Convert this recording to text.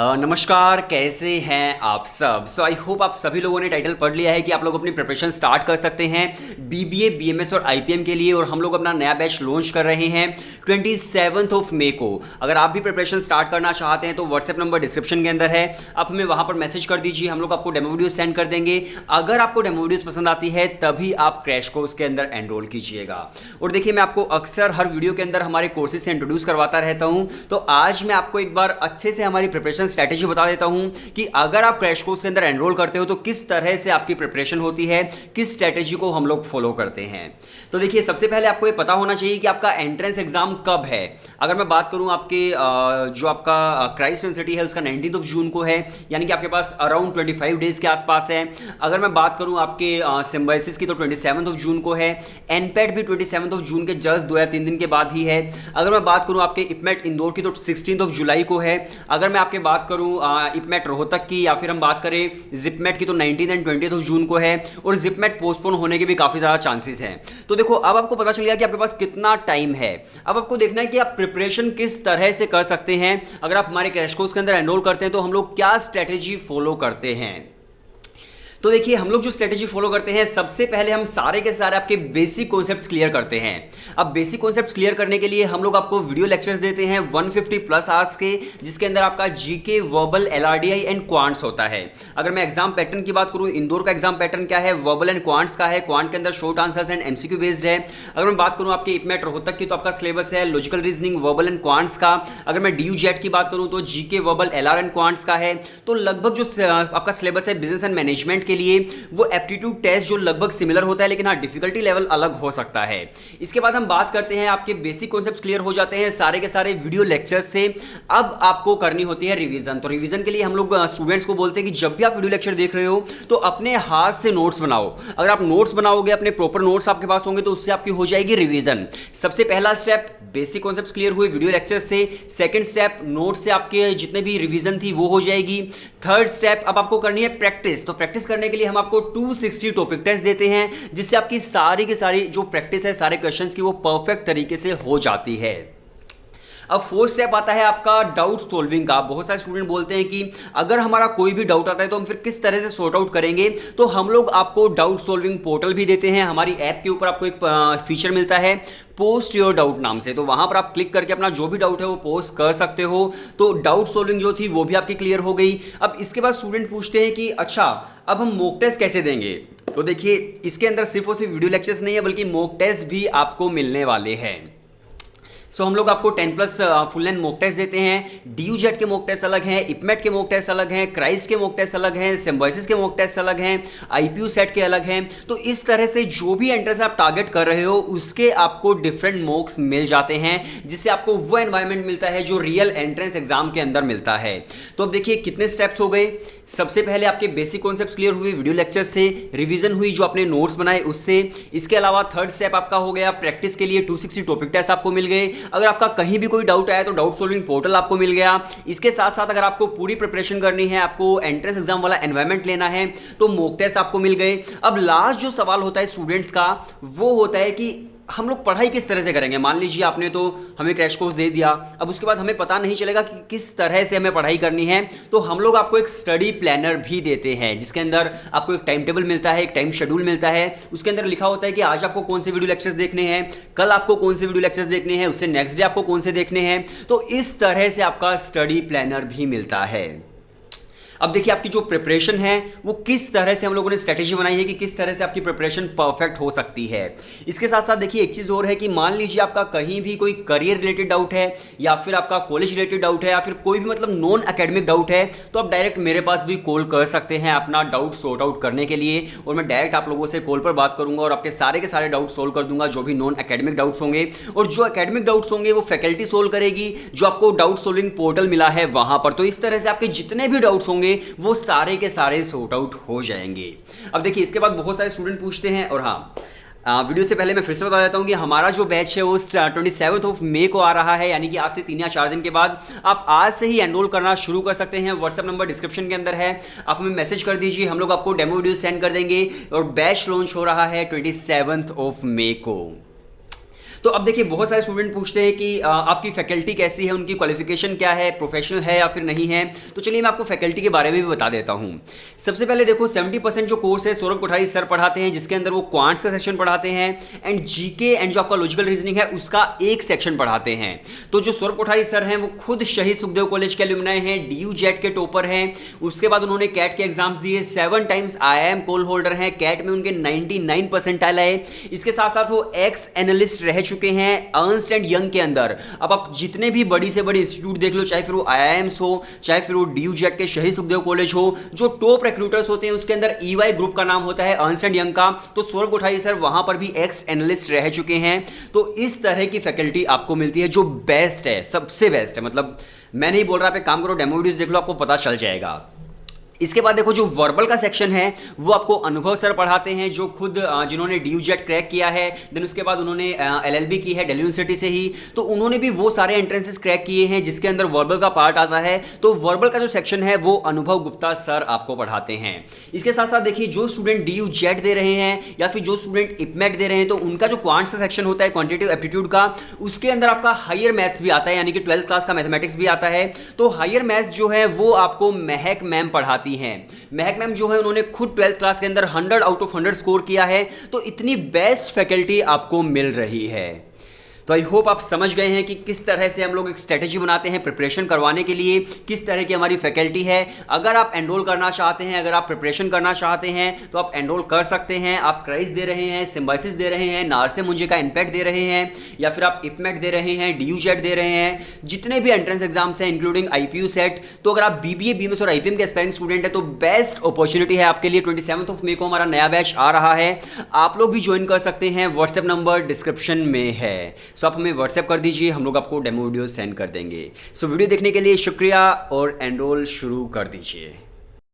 नमस्कार, कैसे हैं आप सब। आई होप आप सभी लोगों ने टाइटल पढ़ लिया है कि आप लोग अपनी प्रिपरेशन स्टार्ट कर सकते हैं बीबीए, बीएमएस और आईपीएम के लिए। और हम लोग अपना नया बैच लॉन्च कर रहे हैं 27 मई को। अगर आप भी प्रिपरेशन स्टार्ट करना चाहते हैं तो व्हाट्सएप नंबर डिस्क्रिप्शन के अंदर है, आप हमें वहां पर मैसेज कर दीजिए, हम लोग आपको डेमो वीडियो सेंड कर देंगे। अगर आपको डेमो वीडियोस पसंद आती है तभी आप क्रैश कोर्स के अंदर एनरोल कीजिएगा। और देखिए, मैं आपको अक्सर हर वीडियो के अंदर हमारे कोर्सेज से इंट्रोड्यूस करवाता रहता हूं, तो आज मैं आपको एक बार अच्छे से हमारी प्रिपरेशन स्ट्रैटेजी बता देता हूं कि अगर आप क्रैश कोर्स के अंदर एनरोल करते हो तो किस तरह से आपकी प्रिपरेशन होती है, किस स्ट्रैटेजी को हम लोग फॉलो करते हैं। तो देखिए, सबसे पहले आपको ये पता होना चाहिए कि आपका एंट्रेंस एग्जाम कब है। अगर मैं बात करूं आपके जो आपका क्राइस्ट यूनिवर्सिटी है उसका 19 जून को है, यानी कि आपके पास अराउंड 25 डेज के आसपास है। अगर मैं बात करूं आपके सिम्बायोसिस की तो 27 जून को है। एनपेट भी 27 जून के जस्ट 2 या 3 दिन के बाद ही है। अगर मैं बात करूं आपके इपमेट इंदौर की तो 16 जुलाई को है। अगर मैं आपके बात करूं इपमेट रोहतक की या फिर हम बात करें जिपमेट की तो 19 एंड 20 जून को है। और जिपमेट पोस्टपोन होने के भी काफी ज्यादा चांसेस हैं। तो देखो, अब आपको पता चल गया कि आपके पास कितना टाइम है। अब आपको देखना है कि आप प्रिपरेशन किस तरह से कर सकते हैं। अगर आप हमारे क्रैश कोर्स के अंदर एनरोल करते हैं तो हम लोग क्या स्ट्रेटेजी फॉलो करते हैं। तो देखिए, हम लोग जो स्ट्रेटेजी फॉलो करते हैं, सबसे पहले हम सारे के सारे आपके बेसिक कॉन्सेप्ट्स क्लियर करते हैं। अब बेसिक कॉन्सेप्ट्स क्लियर करने के लिए हम लोग आपको वीडियो लेक्चर्स देते हैं 150 प्लस आवर्स के, जिसके अंदर आपका GK, verbal, LRDI and quants होता है। अगर मैं एग्जाम पैटर्न की बात करूं, इंदौर का एग्जाम पैटर्न क्या है, वर्बल एंड क्वांट्स का है। क्वांट के अंदर short answers and MCQ based है। अगर मैं बात करूं आपके इपमेट रोहतक की तो आपका सिलेबस है logical reasoning, verbal and quants का। अगर मैं डीयू जेट की बात करूं तो GK, verbal, LR and quants का है। तो लगभग जो आपका सिलेबस है बिजनेस एंड मैनेजमेंट के लिए, वो एप्टीट्यूड टेस्ट जो लगभग सिमिलर होता है, लेकिन हाँ, डिफिकल्टी लेवल अलग हो सकता है। इसके बाद हम बात करते हैं, आपके बेसिक कॉन्सेप्ट्स क्लियर हो जाते हैं सारे के सारे वीडियो लेक्चर्स से। अब आपको करनी होती है रिवीजन। तो रिवीजन के लिए हम लोग स्टूडेंट्स को बोलते हैं कि जब भी आप वीडियो लेक्चर देख रहे हो तो अपने हाथ से नोट्स बनाओ। अगर आप नोट्स बनाओगे, अपने प्रॉपर नोट्स आपके पास होंगे, तो उससे आपकी हो जाएगी रिवीजन। सबसे पहला स्टेप, बेसिक कॉन्सेप्ट्स क्लियर हुए वीडियो लेक्चर से। सेकंड स्टेप, नोट से आपके जितने भी रिवीजन थी वो हो जाएगी। थर्ड स्टेप, अब आपको करनी है प्रैक्टिस। तो प्रैक्टिस करने के लिए हम आपको 260 टॉपिक टेस्ट देते हैं, जिससे आपकी सारी की सारी जो प्रैक्टिस है सारे क्वेश्चंस की, वो परफेक्ट तरीके से हो जाती है। अब फोर्थ स्टेप आता है आपका डाउट सॉल्विंग का। बहुत सारे स्टूडेंट बोलते हैं कि अगर हमारा कोई भी डाउट आता है तो हम फिर किस तरह से सॉर्ट आउट करेंगे। तो हम लोग आपको डाउट सॉल्विंग पोर्टल भी देते हैं। हमारी ऐप के ऊपर आपको एक फीचर मिलता है पोस्ट योर डाउट नाम से। तो वहां पर आप क्लिक करके अपना जो भी डाउट है वो पोस्ट कर सकते हो। तो डाउट सॉल्विंग जो थी वो भी आपकी क्लियर हो गई। अब इसके बाद स्टूडेंट पूछते हैं कि अच्छा, अब हम मॉक टेस्ट कैसे देंगे। तो देखिए, इसके अंदर सिर्फ और सिर्फ वीडियो लेक्चर्स नहीं है, बल्कि मॉक टेस्ट भी आपको मिलने वाले हैं। हम लोग आपको 10+ फुल लेंथ मॉक टेस्ट देते हैं। डीयू जेट के मॉक टेस्ट अलग हैं, इपमेट के मॉक टेस्ट अलग हैं, क्राइस्ट के मॉक टेस्ट अलग हैं, सिम्बायोसिस के मॉक टेस्ट अलग हैं, आईपीयू सेट के अलग हैं। तो इस तरह से जो भी एंट्रेंस आप टारगेट कर रहे हो उसके आपको डिफरेंट मॉक्स मिल जाते हैं, जिससे आपको वो एनवायरनमेंट मिलता है जो रियल एंट्रेंस एग्जाम के अंदर मिलता है। तो अब देखिए कितने स्टेप्स हो गए। सबसे पहले आपके बेसिक कॉन्सेप्ट्स क्लियर हुए वीडियो लेक्चर से, रिवीजन हुई जो आपने नोट्स बनाए उससे। इसके अलावा थर्ड स्टेप आपका हो गया प्रैक्टिस के लिए 260 टॉपिक टेस्ट आपको मिल गए। अगर आपका कहीं भी कोई डाउट आया तो डाउट सॉल्विंग पोर्टल आपको मिल गया। इसके साथ साथ अगर आपको पूरी प्रिपरेशन करनी है, आपको एंट्रेंस एग्जाम वाला एनवायरनमेंट लेना है, तो मॉक टेस्ट आपको मिल गए। अब लास्ट जो सवाल होता है स्टूडेंट्स का, वो होता है कि हम लोग पढ़ाई किस तरह से करेंगे। मान लीजिए आपने तो हमें क्रैश कोर्स दे दिया, अब उसके बाद हमें पता नहीं चलेगा कि किस तरह से हमें पढ़ाई करनी है। तो हम लोग आपको एक स्टडी प्लानर भी देते हैं, जिसके अंदर आपको एक टाइम टेबल मिलता है, एक टाइम शेड्यूल मिलता है। उसके अंदर लिखा होता है कि आज आपको कौन से वीडियो लेक्चर्स देखने हैं, कल आपको कौन से वीडियो लेक्चर्स देखने हैं, उससे नेक्स्ट डे आपको कौन से देखने हैं। तो इस तरह से आपका स्टडी प्लानर भी मिलता है। अब देखिए, आपकी जो प्रिपरेशन है वो किस तरह से हम लोगों ने स्ट्रेटेजी बनाई है कि किस तरह से आपकी प्रिपरेशन परफेक्ट हो सकती है। इसके साथ साथ देखिए एक चीज़ और है कि मान लीजिए आपका कहीं भी कोई करियर रिलेटेड डाउट है, या फिर आपका कॉलेज रिलेटेड डाउट है, या फिर कोई भी मतलब नॉन एकेडमिक डाउट है, तो आप डायरेक्ट मेरे पास भी कॉल कर सकते हैं अपना डाउट सॉर्ट आउट करने के लिए। और मैं डायरेक्ट आप लोगों से कॉल पर बात करूंगा और आपके सारे के सारे डाउट सोल्व कर दूंगा, जो भी नॉन एकेडमिक डाउट्स होंगे। और जो एकेडमिक डाउट्स होंगे वो फैकल्टी सोल्व करेगी, जो आपको डाउट सोल्विंग पोर्टल मिला है वहां पर। तो इस तरह से आपके जितने भी डाउट्स होंगे वो सारे के सारे सॉर्ट आउट हो जाएंगे। अब देखिए, इसके बाद बहुत सारे स्टूडेंट पूछते हैं, और हाँ, वीडियो से पहले मैं फिर से बता देता हूं कि हमारा जो बैच है वो 27 मई को आ रहा है, यानी कि आज से 3 या 4 दिन के बाद। आप आज से ही एनरोल करना शुरू कर सकते हैं। व्हाट्सएप नंबर डिस्क्रिप्शन के अंदर है, आप हमें मैसेज कर दीजिए, हम लोग आपको डेमो वीडियो सेंड कर देंगे। और बैच लॉन्च हो रहा है 27 मई को। तो अब देखिए बहुत सारे स्टूडेंट पूछते हैं कि आपकी फैकल्टी कैसी है, उनकी क्वालिफिकेशन क्या है, प्रोफेशनल है या फिर नहीं है। तो चलिए मैं आपको फैकल्टी के बारे में भी बता देता हूं। सबसे पहले देखो 70% जो कोर्स है सौरभ कोठारी सर पढ़ाते हैं, जिसके अंदर वो क्वांट्स का सेक्शन पढ़ाते हैं एंड जीके एंड जो आपका लॉजिकल रीजनिंग है उसका एक सेक्शन पढ़ाते हैं। तो जो सौरभ कोठारी सर हैं वो खुद शहीद सुखदेव कॉलेज के एलुमनाई हैं, DU जेट के टॉपर हैं। उसके बाद उन्होंने कैट के एग्जाम्स दिए, 7 टाइम्स IIM कोल होल्डर हैं, कैट में उनके 99 परसेंटाइल आए। इसके साथ साथ वो एक्स एनालिस्ट रह चुके हैं अर्नस्ट एंड यंग के अंदर। अब आप जितने भी बड़ी से बड़ी इंस्टीट्यूट देख लो, चाहे फिर वो IIMs हो, चाहे फिर वो DU जेट के शहीद सुखदेव कॉलेज हो, जो टॉप रिक्रूटर्स होते हैं उसके अंदर EY ग्रुप का नाम होता है, अर्नस्ट एंड यंग का। तो सौरभ कोठारी सर वहां पर भी एक्स एनालिस्ट रह चुके हैं। तो इस तरह की फैकल्टी आपको मिलती है जो बेस्ट है, सबसे बेस्ट है। मतलब मैं नहीं बोल रहा, आप एक काम करो, डेमो वीडियोस देख लो, आपको पता चल जाएगा। इसके बाद देखो जो वर्बल का सेक्शन है वो आपको अनुभव सर पढ़ाते हैं, जो खुद जिन्होंने DU जेट क्रैक किया है, देन उसके बाद उन्होंने LLB की है दिल्ली यूनिवर्सिटी से ही। तो उन्होंने भी वो सारे एंट्रेंसेस क्रैक किए हैं जिसके अंदर वर्बल का पार्ट आता है। तो वर्बल का जो सेक्शन है वो अनुभव गुप्ता सर आपको पढ़ाते हैं। इसके साथ साथ देखिए जो स्टूडेंट DU जेट दे रहे हैं या फिर जो स्टूडेंट IPMET दे रहे हैं, तो उनका जो क्वांट्स का सेक्शन होता है क्वांटिटेटिव एप्टीट्यूड का, उसके अंदर आपका हायर मैथ्स भी आता है, यानी कि 12th क्लास का मैथमेटिक्स भी आता है। तो हायर मैथ्स जो है वो आपको महक मैम पढ़ाती हैं। महक मैम जो है उन्होंने खुद 12th क्लास के अंदर 100 आउट ऑफ 100 स्कोर किया है। तो इतनी बेस्ट फैकल्टी आपको मिल रही है। तो आई होप आप समझ गए हैं कि किस तरह से हम लोग एक स्ट्रेटेजी बनाते हैं प्रिपरेशन करवाने के लिए, किस तरह की हमारी फैकल्टी है। अगर आप एनरोल करना चाहते हैं, अगर आप प्रिपरेशन करना चाहते हैं तो आप एनरोल कर सकते हैं। आप क्राइस दे रहे हैं, सिम्बाइसिस दे रहे हैं, नारसे मुंजे का इम्पैक्ट दे रहे हैं, या फिर आप IPMET दे रहे हैं, DU जेट दे रहे हैं, जितने भी एंट्रेंस एग्जाम्स हैं इंक्लूडिंग IPU सेट। तो अगर आप BBA BMS और IPM के एस्पायरिंग स्टूडेंट है तो बेस्ट अपॉर्चुनिटी है आपके लिए। 27 मई को हमारा नया बैच आ रहा है, आप लोग भी ज्वाइन कर सकते हैं। व्हाट्सएप नंबर डिस्क्रिप्शन में है, सो आप हमें व्हाट्सएप कर दीजिए, हम लोग आपको डेमो वीडियो सेंड कर देंगे। सो वीडियो देखने के लिए शुक्रिया और एनरोल शुरू कर दीजिए।